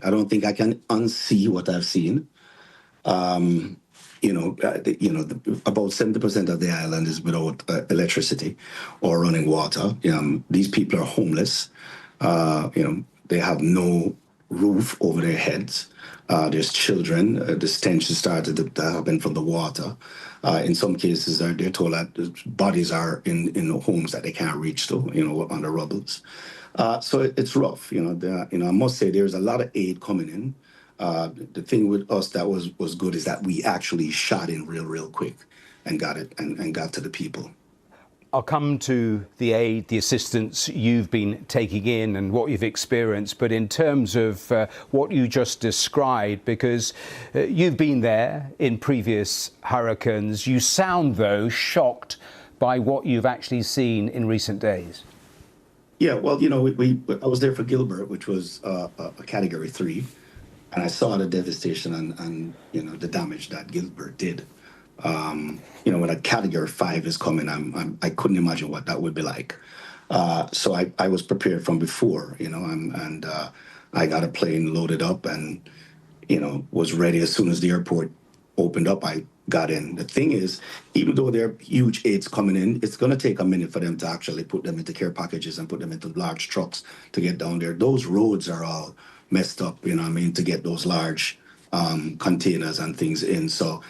I don't think I can unsee what I've seen. About 70% of the island is without electricity or running water. These people are homeless. They have no roof over their heads. There's children. The stench has started to happen from the water. In some cases, they're told that bodies are in homes that they can't reach to, under rubbles. So it's rough. I must say there's a lot of aid coming in. The thing with us that was good is that we actually shot in real quick and got it and got to the people. I'll come to the aid, the assistance you've been taking in and what you've experienced, but in terms of what you just described, because you've been there in previous hurricanes, you sound, though, shocked by what you've actually seen in recent days. Yeah, well, I was there for Gilbert, which was a Category 3, and I saw the devastation and the damage that Gilbert did. When a Category 5 is coming, I couldn't imagine what that would be like. So I was prepared from before, and I got a plane loaded up and, was ready as soon as the airport opened up. I got in. The thing is, even though there are huge aids coming in, it's going to take a minute for them to actually put them into care packages and put them into large trucks to get down there. Those roads are all messed up, to get those large containers and things in. So,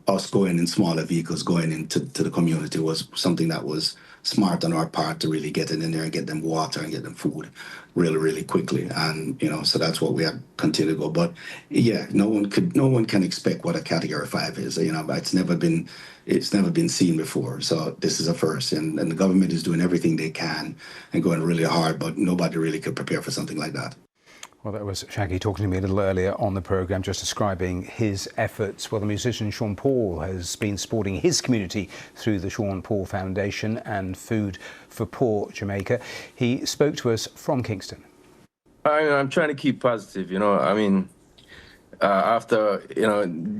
us going in smaller vehicles, going into the community was something that was smart on our part to really get in there and get them water and get them food really quickly. And, so that's what we have continued to go. But yeah, no one can expect what a Category 5 is. It's never been seen before. So this is a first, and the government is doing everything they can and going really hard, but nobody really could prepare for something like that. Well, that was Shaggy talking to me a little earlier on the programme, just describing his efforts. Well, the musician Sean Paul has been supporting his community through the Sean Paul Foundation and Food for Poor Jamaica. He spoke to us from Kingston. I'm trying to keep positive, after,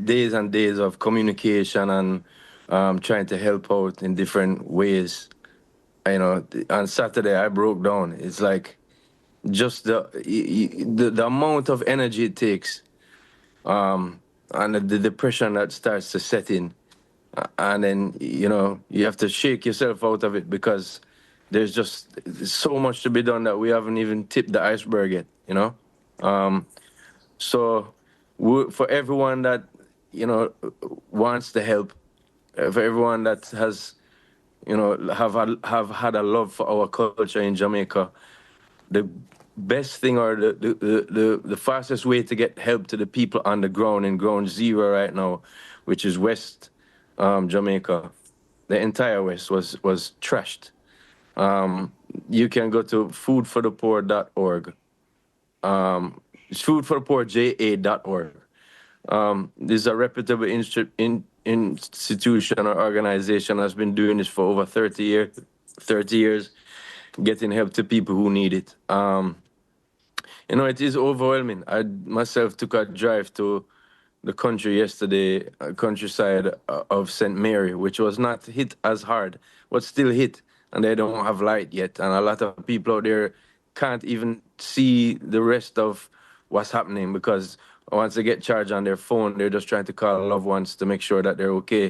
days and days of communication and trying to help out in different ways. On Saturday, I broke down. It's like, just the amount of energy it takes, and the depression that starts to set in, and then you have to shake yourself out of it because there's just so much to be done that we haven't even tipped the iceberg yet. So for everyone that wants to help, for everyone that has have had a love for our culture in Jamaica, the best thing or the fastest way to get help to the people on the ground in ground zero right now, which is West Jamaica, the entire West was trashed. You can go to foodforthepoor.org. It's foodforthepoorja.org. This is a reputable institution or organization that's been doing this for over 30 years, getting help to people who need it. It is overwhelming. I myself took a drive to the country yesterday, countryside of St. Mary, which was not hit as hard, but still hit, and they don't have light yet. And a lot of people out there can't even see the rest of what's happening because once they get charged on their phone, they're just trying to call loved ones to make sure that they're okay.